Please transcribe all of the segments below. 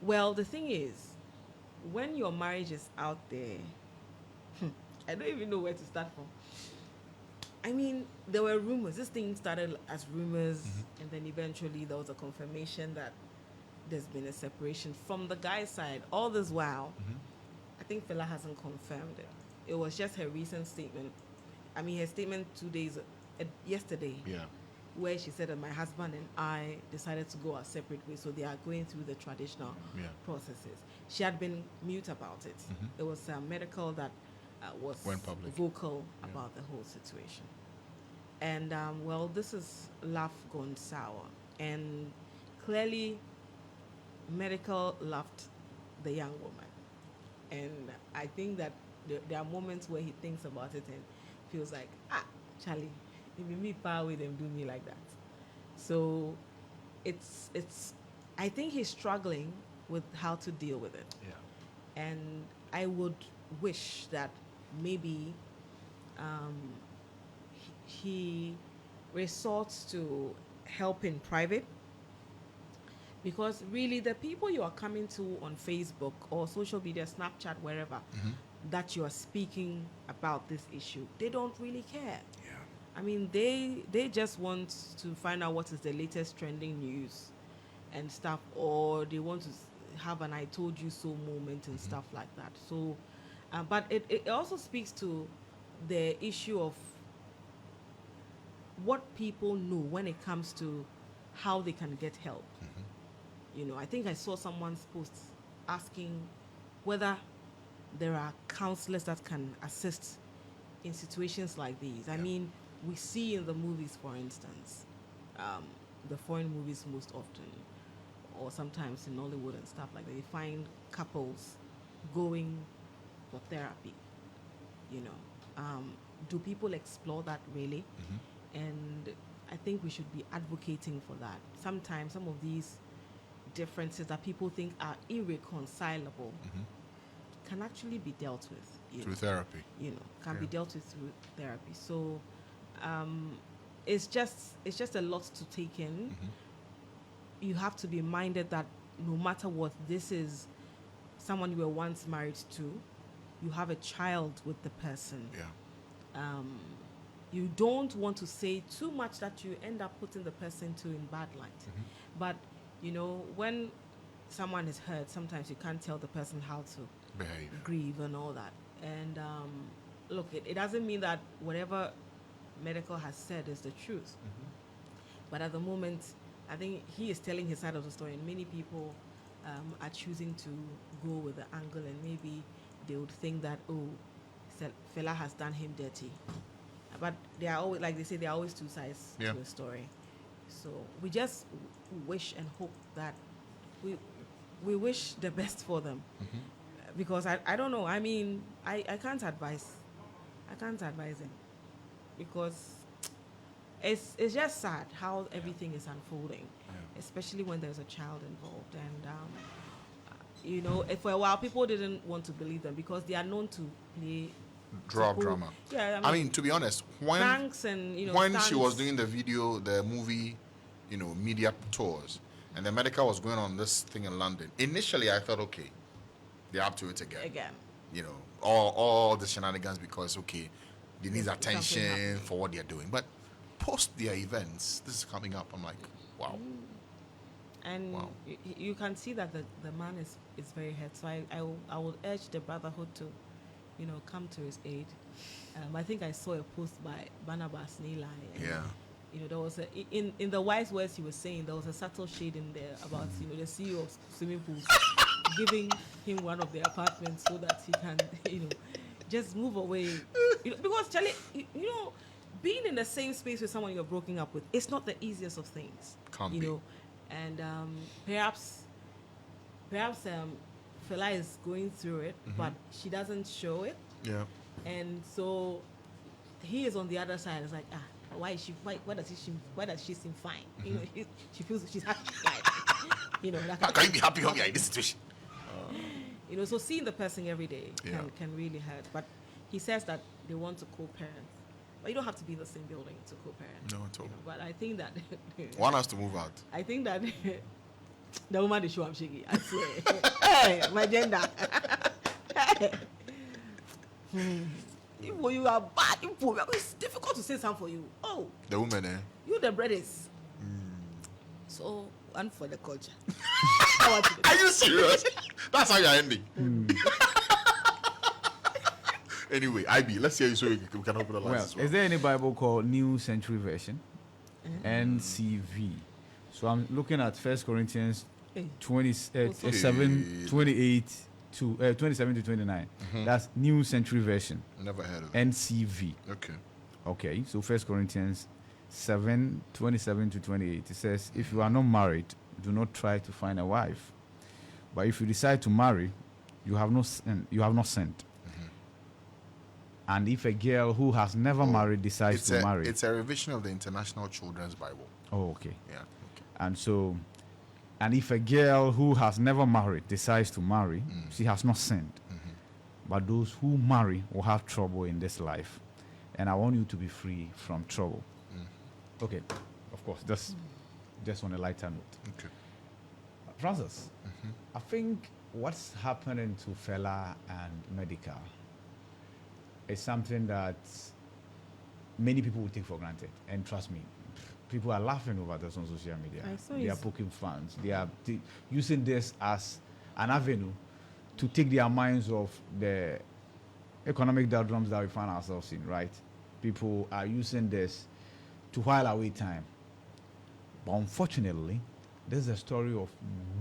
Well, the thing is, when your marriage is out there, I don't even know where to start from. I mean, there were rumors. This thing started as rumors, and then eventually there was a confirmation that there's been a separation from the guy's side. All this while, I think Fela hasn't confirmed it. It was just her recent statement. I mean, her statement 2 days, yesterday, Yeah. where she said that my husband and I decided to go our separate ways, so they are going through the traditional processes. She had been mute about it. It was Medikal that was Went public. vocal about the whole situation. And well, this is love gone sour, and clearly, Medikal loved the young woman, and I think that there are moments where he thinks about it and feels like, Charlie, if me power with them do me like that. So it's I think he's struggling with how to deal with it. Yeah. And I would wish that maybe he resorts to help in private, because really the people you are coming to on Facebook or social media, Snapchat, wherever, that you are speaking about this issue, they don't really care. Yeah. I mean, they just want to find out what is the latest trending news and stuff, or they want to have an "I told you so" moment and stuff like that. So, but it also speaks to the issue of what people know when it comes to how they can get help. I think I saw someone's post asking whether there are counselors that can assist in situations like these. I mean, we see in the movies, for instance, the foreign movies most often, or sometimes in Hollywood and stuff like that, you find couples going for therapy. Do people explore that really? And I think we should be advocating for that. Sometimes some of these differences that people think are irreconcilable can actually be dealt with Through therapy. Can be dealt with through therapy. So it's just a lot to take in. You have to be minded that no matter what, this is someone you were once married to. You have a child with the person. You don't want to say too much that you end up putting the person to in bad light. But when someone is hurt, sometimes you can't tell the person how to Behave. grieve and all that. And look, it doesn't mean that whatever Medikal has said is the truth. But at the moment, I think he is telling his side of the story, and many people are choosing to go with the angle, and maybe they would think that, Fela has done him dirty. But they are always, like they say, there are always two sides to a story. So we just wish and hope that we wish the best for them. Because I don't know. I mean, I can't advise. I can't advise them, because it's just sad how everything is unfolding, especially when there's a child involved. And for a while people didn't want to believe them because they are known to play Drama. Yeah, I mean, to be honest, when pranks and when she was doing the movie, media tours, and the Medikal was going on this thing in London, initially I thought, okay, they're up to it again. All the shenanigans, because they need attention for what they're doing. But post their events, this is coming up. I'm like, wow. And you can see that the man is very hurt. So I will urge the brotherhood to come to his aid. I think I saw a post by Barnabas Neely. There was in the wise words he was saying, there was a subtle shade in there about the CEO of swimming pools giving him one of their apartments so that he can just move away. Because Charlie, being in the same space with someone you're broken up with, it's not the easiest of things. Can't be. And perhaps Fela is going through it, but she doesn't show it. Yeah. And so he is on the other side. It's like, why does she seem fine? She feels she's happy. How can you be happy when you're in this situation? So seeing the person every day can really hurt. But he says that they want to co-parent. But you don't have to be in the same building to co-parent. No, at all. But I think that one has to move out. I think that The woman is sure I'm shaking. I swear. Hey, my gender. If you are bad, it's difficult to say something for you. Oh, the woman, eh? You the brothers. So one for the culture. Are you serious? That's how you're ending. Anyway, IB, let's hear you so we can open the lines. Well, is there any Bible called New Century Version? NCV. So I'm looking at 1 Corinthians 27, 28 to 27 to 29. That's New Century Version. Never heard of it. NCV. Okay. So 1 Corinthians 7, 27 to 28. It says, if you are not married, do not try to find a wife. But if you decide to marry, you have not sinned. And if a girl who has never married decides to marry, it's a revision of the International Children's Bible. Oh, okay. Yeah. Okay. And if a girl who has never married decides to marry, she has not sinned. But those who marry will have trouble in this life. And I want you to be free from trouble. Okay. Of course, just on a lighter note. Okay. Francis, I think what's happening to Fela and Medikal is something that many people will take for granted. And trust me, people are laughing over this on social media. They are poking fans. They are using this as an avenue to take their minds off the economic doldrums that we find ourselves in, right? People are using this to while away time. But unfortunately, this is a story of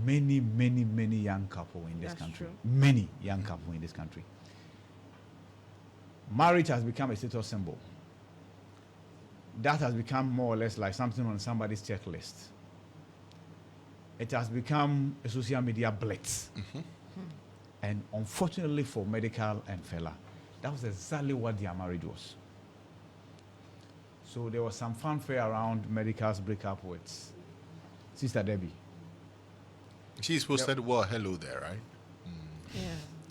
many, many, many young couples in this country. True. Many young couples in this country. Marriage has become a status symbol. That has become more or less like something on somebody's checklist. It has become a social media blitz. And unfortunately for Medikal and Fela, that was exactly what their marriage was. So there was some fanfare around Medikal's breakup with Sister Debbie. She's supposed to say, well, hello there, right? Yeah.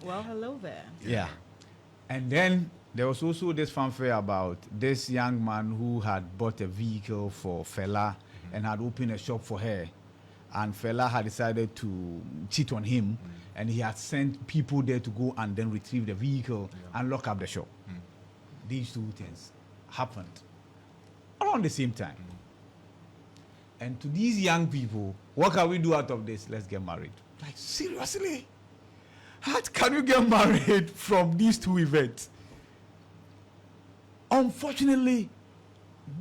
Well, hello there. Yeah. And then there was also this fanfare about this young man who had bought a vehicle for Fela and had opened a shop for her. And Fela had decided to cheat on him, and he had sent people there to go and then retrieve the vehicle and lock up the shop. These two things happened around the same time. And to these young people, what can we do out of this? Let's get married. Like, seriously? How can you get married from these two events? Unfortunately,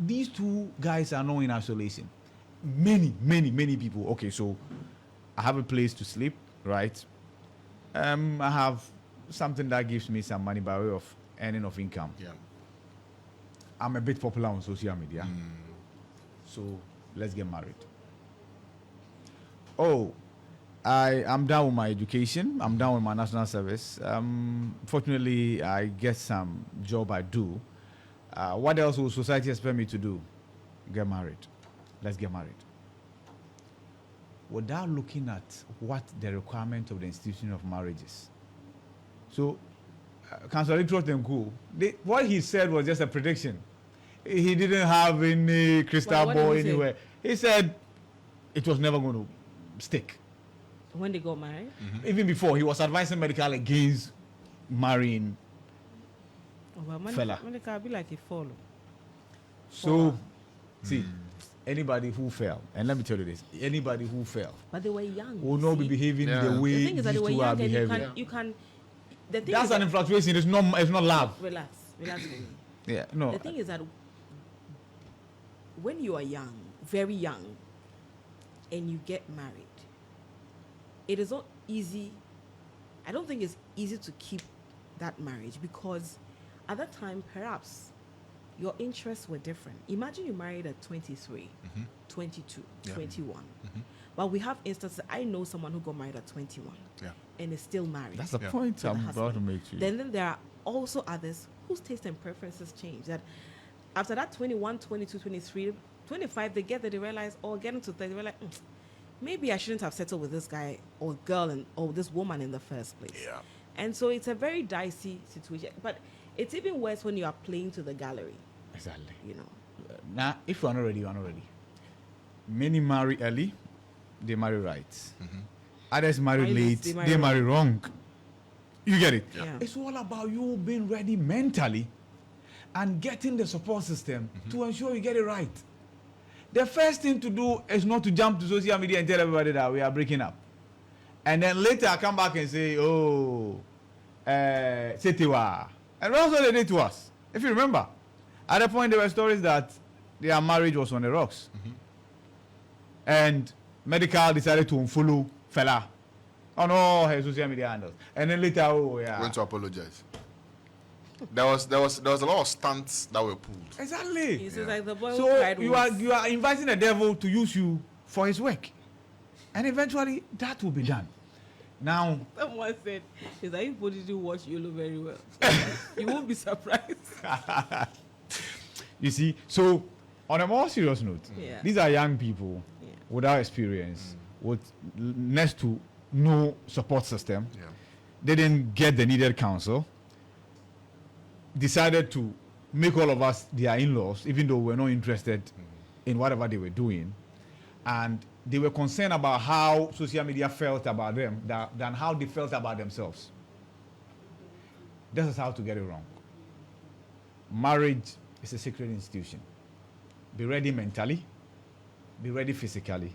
these two guys are not in isolation. Many, many, many people. Okay, so I have a place to sleep, right? I have something that gives me some money by way of earning of income. Yeah. I'm a bit popular on social media. So let's get married. Oh, I'm done with my education. I'm done with my national service. Fortunately, I get some job I do. What else will society expect me to do? Get married. Let's get married. Without looking at what the requirement of the institution of marriage is. So, Councillor Trotenko, what he said was just a prediction. He didn't have any crystal ball anywhere. He said it was never going to stick. When they got married? Even before, he was advising Medikal against marrying Fela. Medikal be like a follow. So, see, anybody who fell, and let me tell you this, anybody who fell, but they were young, will not be behaving the way the thing is that these they were two are young, behaving. you can the thing That's is an infatuation. It's not love. Relax with me. Yeah, no. The thing is that when you are young, very young, and you get married, it is not easy. I don't think it's easy to keep that marriage because at that time, perhaps your interests were different. Imagine you married at 23, 22, 21. But we have instances, I know someone who got married at 21 and is still married. That's the point I'm about to make to you. Then there are also others whose taste and preferences change. That after that 21, 22, 23, 25, they get there, they realize, or getting to 30, they're like, maybe I shouldn't have settled with this guy or girl or this woman in the first place. Yeah. And so it's a very dicey situation. But it's even worse when you are playing to the gallery. Exactly. You know. Now, if you are not ready, you are not ready. Many marry early, they marry right. Others marry late, they they marry wrong. You get it? Yeah. It's all about you being ready mentally and getting the support system to ensure you get it right. The first thing to do is not to jump to social media and tell everybody that we are breaking up. And then later I come back and say, oh, Setiwa. And that's what they did to us. If you remember, at the point there were stories that their marriage was on the rocks. And Medikal decided to unfollow fella on all her social media handles. And then later, went to apologize. There was a lot of stunts that were pulled. Exactly. It's like the boy who So cried you wolf. are inviting the devil to use you for his work. And eventually that will be done. Now, Someone said, "Is that you didn't watch Yolo very well? You won't be surprised." you see, so on a more serious note, Yeah. these are young people Yeah. without experience, with next to no support system. Yeah. They didn't get the needed counsel. Decided to make all of us their in-laws, even though we're not interested in whatever they were doing. And they were concerned about how social media felt about them than how they felt about themselves. This is how to get it wrong. Marriage is a sacred institution. Be ready mentally, be ready physically,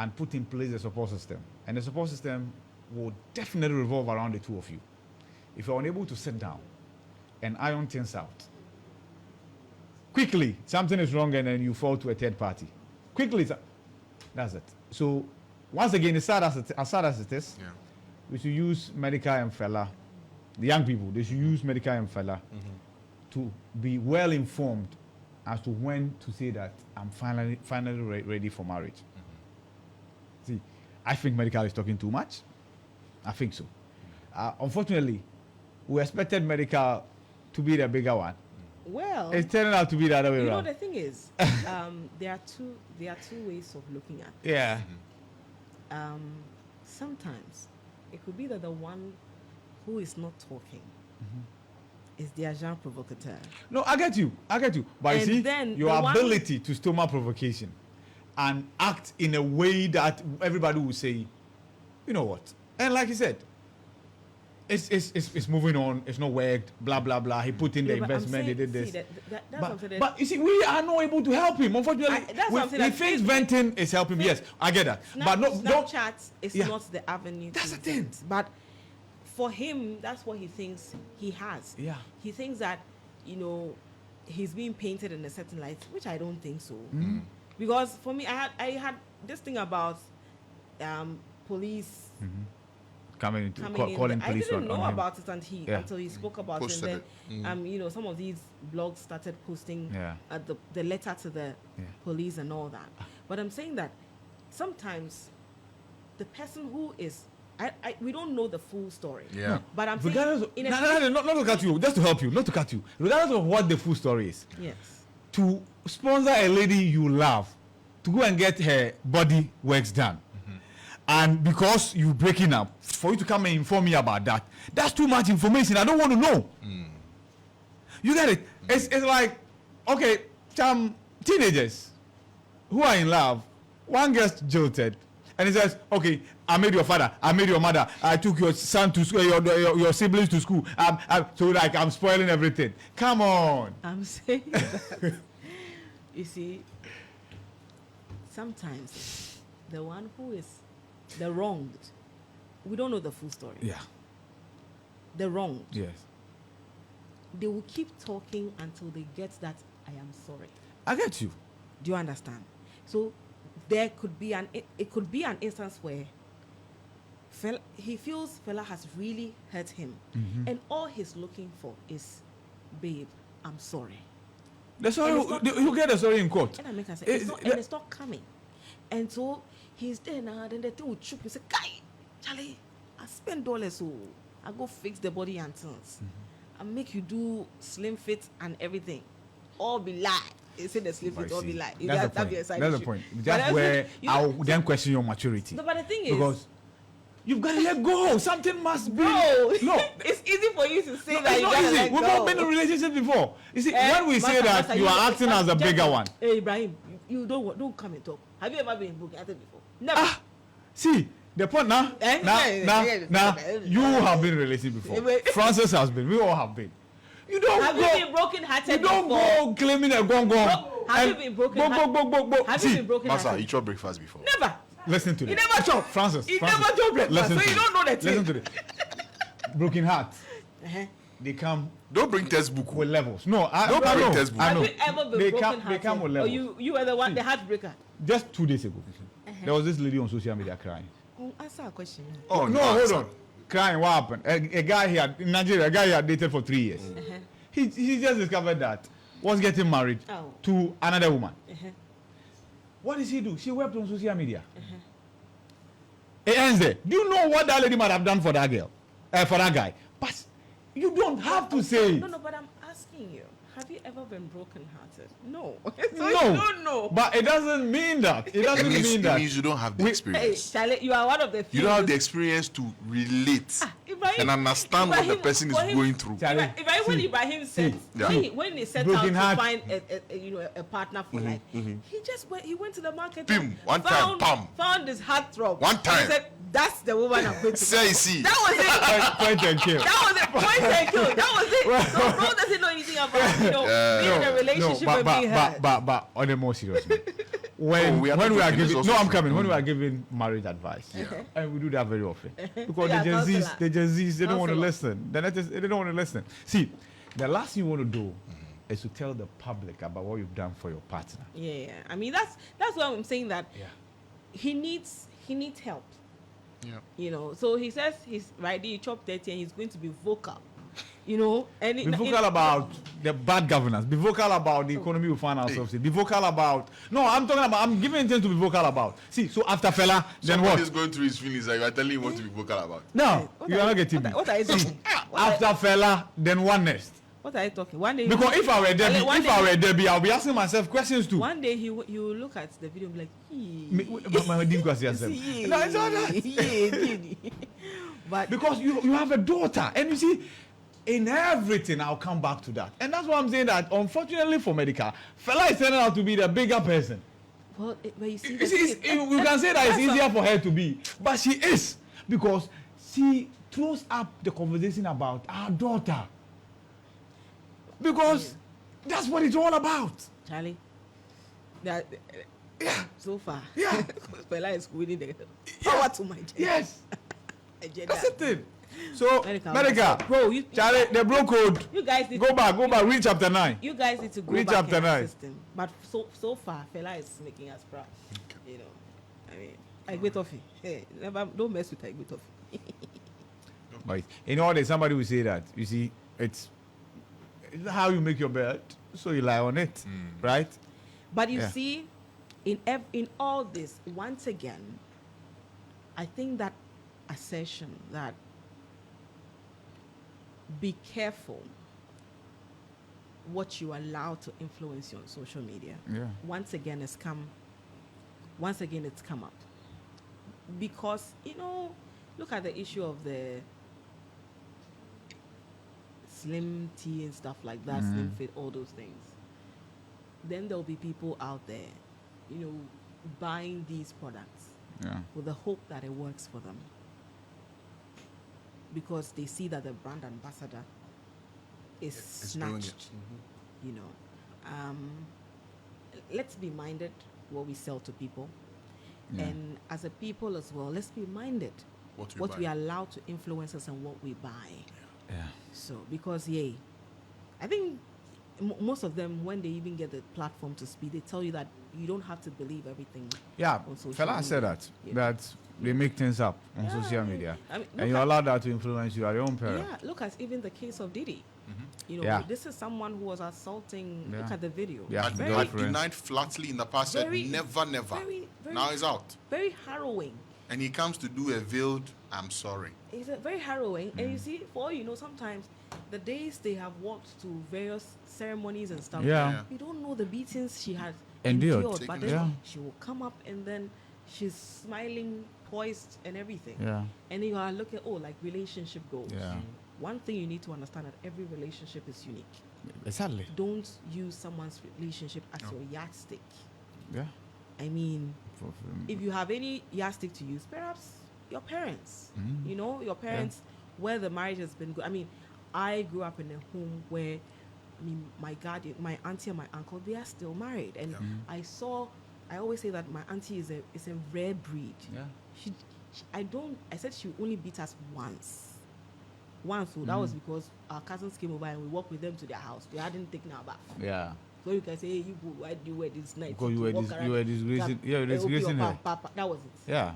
and put in place a support system. And the support system will definitely revolve around the two of you. If you're unable to sit down and iron things out, quickly, something is wrong and then you fall to a third party. Quickly, that's it. So, once again, as sad as it is, we should use Medikal and fella, the young people, they should use Medikal and fella to be well informed as to when to say that I'm finally ready for marriage. See, I think Medikal is talking too much. I think so. Unfortunately, we expected Medikal to be the bigger one. Well, It's turning out to be the other way you know around. the thing is, there are two ways of looking at it. Yeah. Sometimes it could be that the one who is not talking is the agent provocateur. No, I get you. But you And see, then your the one- ability to stomach provocation and act in a way that everybody will say, you know what? And like you said, it's moving on. It's not worked. Blah blah blah. He put in the Yeah, but I'm investment. He saying- did this. see, that's what I'm saying. But you see, we are not able to help him. Unfortunately, That's what I'm saying, he that thinks Facebook- venting is helping. Yes, I get that. But no, don't. Snapchat is Yeah. not the avenue. That's to the thing. vent. But for him, that's what he thinks he has. Yeah. He thinks that, he's being painted in a certain light, which I don't think so. Because for me, I had this thing about police Calling coming in. police I didn't on know him. about it until he spoke about Posted it. And then, some of these blogs started posting Yeah. the letter to the Yeah. police and all that. But I'm saying that sometimes the person who is, we don't know the full story. Yeah. But I'm Regardless saying, of, not to cut you, just to help you, not to cut you. Regardless of what the full story is, yes, to sponsor a lady you love to go and get her body works done, and because you breaking up, for you to come and inform me about that, that's too much information. I don't want to know. You get it? It's like, okay, some teenagers who are in love, one gets jilted, and he says, okay, I made your father, I made your mother, I took your son to school, your siblings to school, so like I'm spoiling everything. Come on. I'm saying that. You see, sometimes the one who is the wronged, we don't know the full story. Yeah. The wronged, Yes. they will keep talking until they get that I am sorry. I get you. Do you understand? So there could be an instance where he feels fella has really hurt him, and all he's looking for is, babe, I'm sorry. The sorry, And it's not- you get the sorry in court. And I make her say, It's- it's not coming. And so he's there now, then the thing will choke. You say, Guy, Charlie, I spend dollars, so I go fix the body and things. I make you do slim fit and everything. All be lie. You say the slim I fit, all be see. lie. That's the Be a point. side That's the issue. point. But Just I where feel- I'll then question your maturity. No, but the thing is, Because you've got to let go. Something must be. bro, No. it's easy for you to say No, that it's you not gotta easy. let We've go. not been in a relationship before. You see, when we say Master, that you are acting as a bigger one. Hey, Ibrahim, you don't come and talk. Have you ever been in booking before? Never. See, the point now, you have been in a relationship before. Francis has been. We all have been. You don't have go. You been broken-hearted? You don't before? go claiming a gong. Have you been broken-hearted? Have you been broken-hearted? Masa, you chop breakfast before? Never. Listen to You this. never chop. Francis. You never chop breakfast, so you don't know the thing. Listen to this. Broken heart. They come. Don't bring textbook With levels. No, don't bring textbook. I know. Have you ever been They broken-hearted? come with Or levels. you were the one, the heartbreaker? Just 2 days ago, there was this lady on social media crying. Oh, answer a question. Oh, No, hold on. Crying, what happened? A guy here in Nigeria, a guy he had dated for 3 years. He just discovered that was getting married to another woman. What did she do? She wept on social media. It ends there. Do you know what that lady might have done for that girl? For that guy? But you don't have to say. No, but I'm asking you. Have you ever been broken-hearted? No. So No. you don't know. But it doesn't mean that. It doesn't mean that. It means you don't have the Hey, experience. Charlie, you are one of the few. You don't have the experience to relate and understand what the person is going through. Charlie, When Ibrahim said, when he set out Broken to heart. find a partner for life, he went to the market. Pim, and one time, pam. found his heartthrob. One And time. he said, "That's the woman I'm going to." Say, see. That was it. point and kill. That was it. Point and kill. That was it. So bro doesn't know anything about being in a relationship and being hurt. But on a more serious note, when we are we are talking this giving also I'm from- coming when we are giving marriage advice, and we do that very often because Yeah, the Gen Zs they don't want to Counselor. listen. They don't want to listen. See, the last thing you want to do is to tell the public about what you've done for your partner. Yeah. I mean, that's why I'm saying that Yeah. he needs help. Yeah. You know, so he says he's right. He chopped 30 and he's going to be vocal. You know, and Be vocal about the bad governance. Be vocal about the economy we find ourselves in. Be vocal about. No, I'm talking about. I'm giving intent to be vocal about. See, so after fella, then Somebody what? is going through his feelings and you are telling him what to be vocal about. No, What you are are not getting me. What are you talking? After fella, then one next. What are you talking? One day. Because if I were Debbie, One day- I'll be asking myself questions too. One day you will look at the video and be like, My deep question. "Yeah, No, it's not that. yeah." But Because you have a daughter, and you see, in everything, I'll come back to that, and that's why I'm saying that. Unfortunately for Medikal, fella is turning out to be the bigger person. well, but you see, You see, you can say that it's easier for her to be, but she is because she throws up the conversation about our daughter. Because that's what it's all about. Charlie. That so far, Yeah. Fela is winning the power to my gender. Yes, Agenda. that's the thing. So, Medikal. Medikal, Bro, Charlie, the bro code. you guys need Go back, read chapter 9. You guys need to go Read back chapter in the 9. system. But so far, Fela is making us proud. You know, I mean, Igbe Toffee. Hey, never, don't mess with Igbe Toffee. But in all this, somebody will say that. You see, it's how you make your bed, so you lie on it, right? But you Yeah. see, in all this, once again, I think that assertion that be careful what you allow to influence you on social media. Yeah. Once again, it's come up. Because, look at the issue of the slim tea and stuff like that, slim fit, all those things. Then there'll be people out there, buying these products Yeah. with the hope that it works for them. Because they see that the brand ambassador is It's doing it. snatched. Let's be minded what we sell to people. Yeah. And as a people as well, let's be minded What what buy. we allow to influence us and what we buy. Yeah. So, because, I think most of them, when they even get the platform to speak, they tell you that you don't have to believe everything. Yeah, on social fella media. said that. Yeah. That they make things up on Yeah, social media. I mean, And look you at- allow that to influence you at your own peril. Yeah, look at even the case of Dedei. Yeah. This is someone who was assaulting. Yeah. Look at the video. Yeah. And the I girlfriend. denied flatly in the past, said Very- never. very- Now he's out. Very harrowing. And he comes to do a veiled, I'm sorry. It's very harrowing. And you see, for all you know, sometimes the days they have walked to various ceremonies and stuff. Yeah. You don't know the beatings she has Endured. but Taken. then Yeah. she will come up and then she's smiling, poised, and everything. Yeah. And then you are looking, like relationship goals. Yeah. One thing you need to understand that every relationship is unique. Exactly. Don't use someone's relationship as your yardstick. Yeah. I mean, if you have any yardstick to use, perhaps your parents. You know, your parents, where the marriage has been good. I mean, I grew up in a home where my guardian, my auntie and my uncle, they are still married, and I always say that my auntie is a rare breed. I said she only beat us once, so that was because our cousins came over and we walked with them to their house. They hadn't taken our bath. So you can say, hey, you go, why do you wear this night? Because you were disgracing her. That was it. Yeah.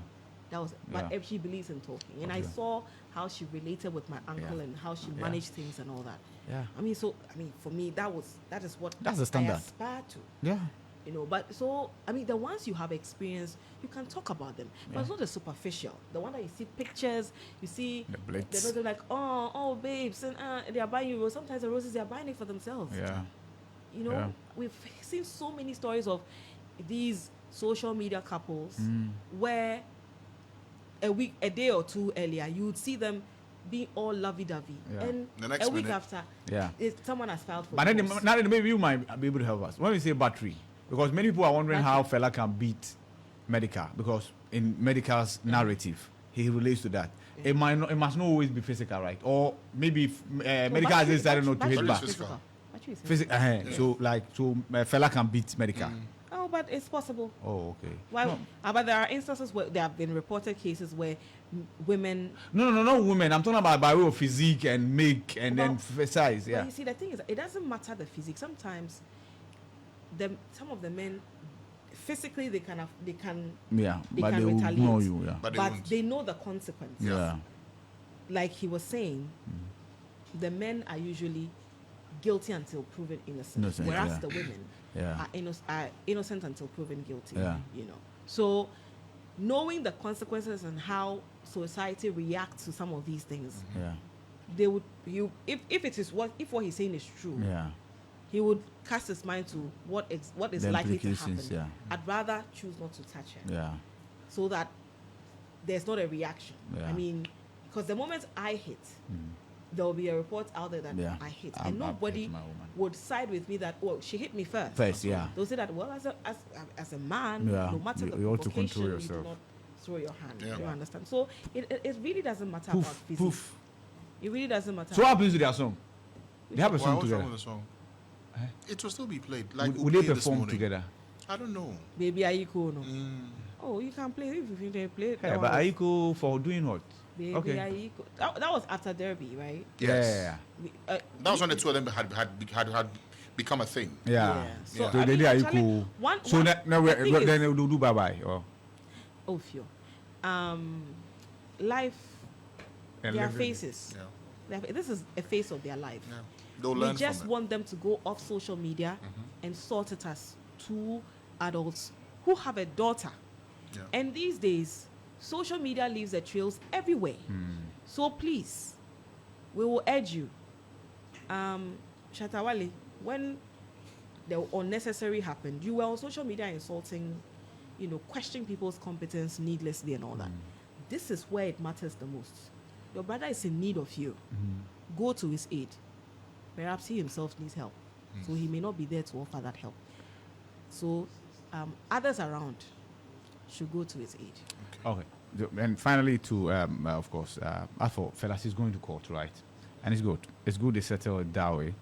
That was it. But she believes in talking. And I saw how she related with my uncle and how she managed things and all that. Yeah. I mean, for me, that's the standard. I aspire to. Yeah. You know, but the ones you have experienced, you can talk about them. But it's not the superficial. The one that you see pictures, you see, they're like, oh, babes, and they are buying you roses. Sometimes the roses, they are buying it for themselves. Yeah. You know, we've seen so many stories of these social media couples where a day or two earlier, you would see them being all lovey-dovey. And the next a week minute, after, someone has filed for But divorce. then maybe you might be able to help us. When we say battery, because many people are wondering how fella can beat Medikal, because in Medikal's narrative, he relates to that. It must not always be physical, right? Or maybe Medikal has decided not to hit back. So fella can beat Medikal. Oh, but it's possible. Oh, okay. Well, but there are instances where there have been reported cases where women. No, not women. I'm talking about by way of physique and make and then size. Yeah. You see, the thing is, it doesn't matter the physique. Sometimes, some of the men, physically they can but they will retaliate. ignore you. Yeah. But they know the consequences. Yeah. Like he was saying, the men are usually guilty until proven innocent, whereas the women are innocent until proven guilty. You know, so knowing the consequences and how society reacts to some of these things, they would if what he's saying is true, he would cast his mind to what is likely to happen. I'd rather choose not to touch her, so that there's not a reaction. I mean, because the moment I hit, there will be a report out there that I hit, and nobody would side with me that she hit me first. They'll say that as a man, no matter the provocation, you do not throw your hand. You understand? So it really doesn't matter about physics. It really doesn't matter. So what happens to their song? They have a song together. What's wrong with the song? It will still be played. Like would they perform together? I don't know. Baby Aiko, no. Oh, you can play if you can play. Yeah, but Aiko for doing what? Baby Aiko. That was after Derby, right? Yes. That was when the two of them had become a thing. So they did Aiko. So now then they'll do bye-bye. Oh, few. Life. Their faces. This is a face of their life. We just want them to go off social media and sort it as two adults who have a daughter. And these days, social media leaves the trails everywhere. So please, we will urge you, Shatawale, when the unnecessary happened, you were on social media insulting, questioning people's competence needlessly and all that. This is where it matters the most. Your brother is in need of you. Go to his aid. Perhaps he himself needs help. So he may not be there to offer that help. So others around should go to his aid. Okay. And finally, of course, as for fellas, he's going to court, right? And it's good. It's good they settle it that way,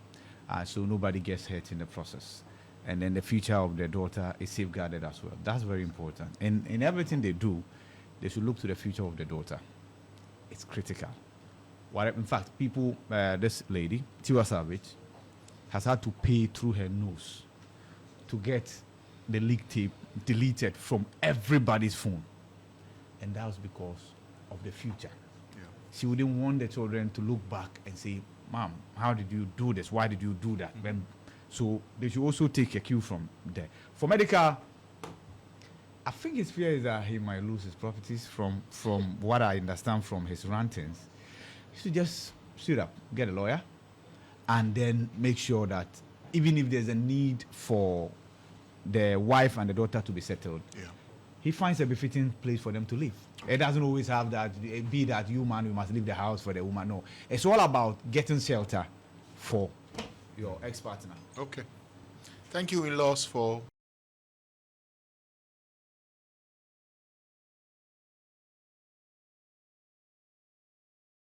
so nobody gets hurt in the process. And then the future of their daughter is safeguarded as well. That's very important. And in everything they do, they should look to the future of the daughter. It's critical. In fact, this lady, Tiwa Savage, has had to pay through her nose to get the leak tape deleted from everybody's phone. And that was because of the future. She wouldn't want the children to look back and say, Mom, how did you do this? Why did you do that? So they should also take a cue from there. For Medikal, I think his fear is that he might lose his properties from what I understand from his rantings. He should just suit up, get a lawyer, and then make sure that even if there's a need for the wife and the daughter to be settled, he finds a befitting place for them to live. It doesn't always have that, be that you man, you must leave the house for the woman. No. It's all about getting shelter for your ex-partner. Okay. Thank you, in-laws, for